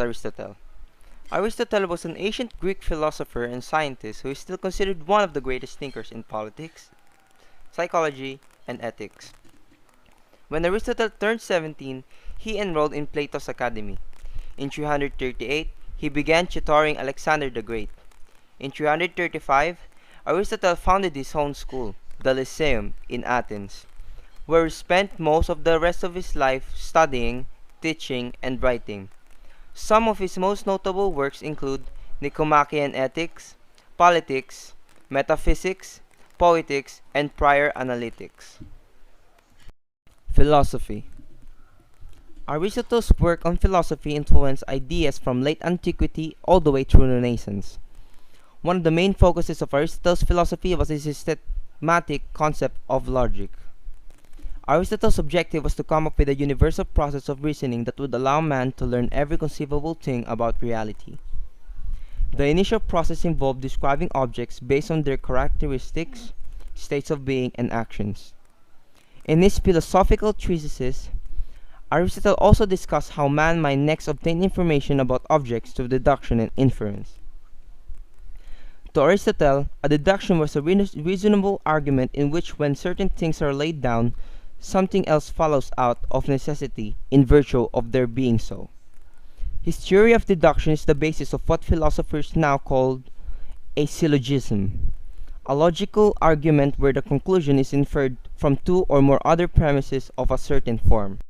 Aristotle. Aristotle was an ancient Greek philosopher and scientist who is still considered one of the greatest thinkers in politics, psychology, and ethics. When Aristotle turned 17, he enrolled in Plato's academy. In 338, he began tutoring Alexander the Great. In 335, Aristotle founded his own school, the Lyceum, in Athens, where he spent most of the rest of his life studying, teaching, and writing. Some of his most notable works include Nicomachean Ethics, Politics, Metaphysics, Poetics, and Prior Analytics. Philosophy. Aristotle's work on philosophy influenced ideas from late antiquity all the way through the Renaissance. One of the main focuses of Aristotle's philosophy was his systematic concept of logic. Aristotle's objective was to come up with a universal process of reasoning that would allow man to learn every conceivable thing about reality. The initial process involved describing objects based on their characteristics, states of being, and actions. In his philosophical treatises, Aristotle also discussed how man might next obtain information about objects through deduction and inference. To Aristotle, a deduction was a reasonable argument in which when certain things are laid down, something else follows out of necessity in virtue of their being so. His theory of deduction is the basis of what philosophers now call a syllogism, a logical argument where the conclusion is inferred from two or more other premises of a certain form.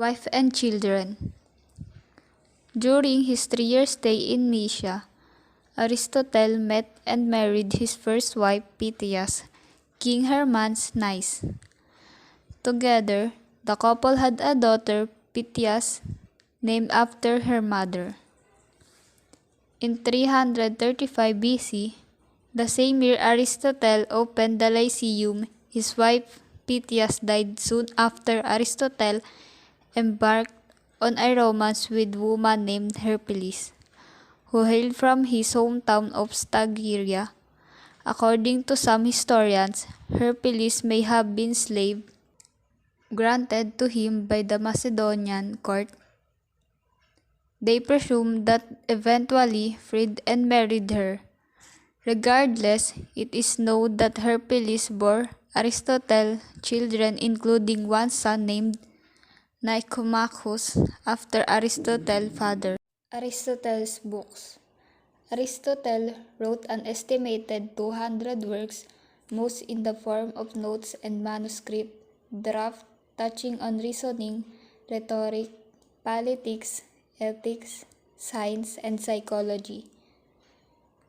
Wife and children. During his 3 year stay in Mysia, Aristotle met and married his first wife Pythias, King Hermann's niece. Together, the couple had a daughter, Pythias, named after her mother. In 335 BC, the same year Aristotle opened the Lyceum, his wife Pythias died soon after Aristotle embarked on a romance with a woman named Herpelis, who hailed from his hometown of Stagyria. According to some historians, Herpelis may have been slave granted to him by the Macedonian court. They presume that eventually freed and married her. Regardless, it is known that Herpelis bore Aristotle children, including one son named Nicomachus after Aristotle's father. Aristotle's books. Aristotle wrote an estimated 200 works, most in the form of notes and manuscript draft touching on reasoning, rhetoric, politics, ethics, science, and psychology.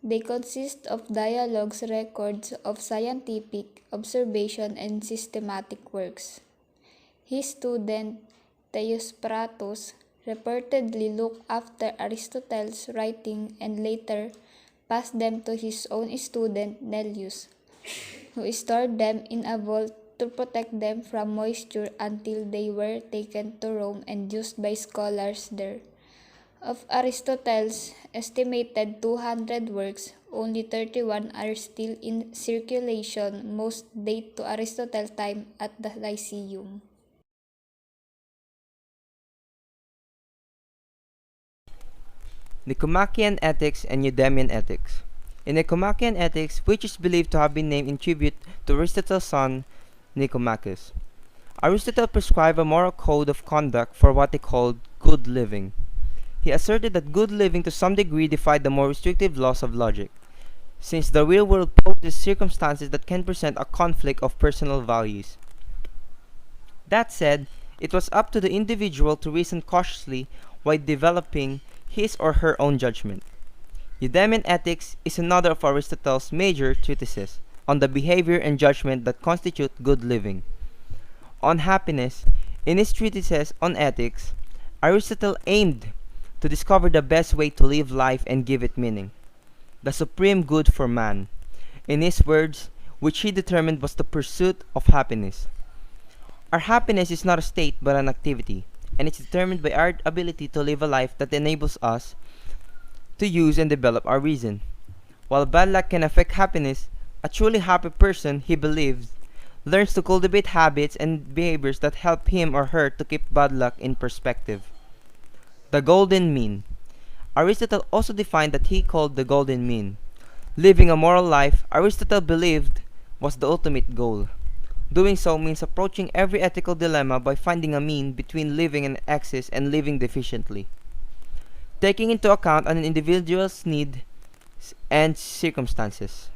They consist of dialogues, records of scientific observation, and systematic works. His student Theophratus reportedly looked after Aristotle's writing and later passed them to his own student Nelius, who stored them in a vault to protect them from moisture until they were taken to Rome and used by scholars there. Of Aristotle's estimated 200 works, only 31 are still in circulation. Most date to Aristotle's time at the Lyceum. Nicomachean Ethics and Eudemian Ethics. In Nicomachean Ethics, which is believed to have been named in tribute to Aristotle's son Nicomachus, Aristotle prescribed a moral code of conduct for what he called good living. He asserted that good living to some degree defied the more restrictive laws of logic, since the real world poses circumstances that can present a conflict of personal values. That said, it was up to the individual to reason cautiously while developing his or her own judgment. Eudaimon Ethics is another of Aristotle's major treatises on the behavior and judgment that constitute good living. On happiness, in his treatises on ethics, Aristotle aimed to discover the best way to live life and give it meaning, the supreme good for man, in his words, which he determined was the pursuit of happiness. Our happiness is not a state but an activity, and it's determined by our ability to live a life that enables us to use and develop our reason. While bad luck can affect happiness, a truly happy person, he believes, learns to cultivate habits and behaviors that help him or her to keep bad luck in perspective. The golden mean. Aristotle also defined that he called the golden mean. Living a moral life, Aristotle believed, was the ultimate goal. Doing so means approaching every ethical dilemma by finding a mean between living in excess and living deficiently, taking into account an individual's needs and circumstances.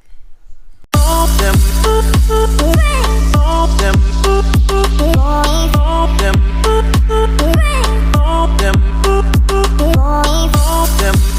Them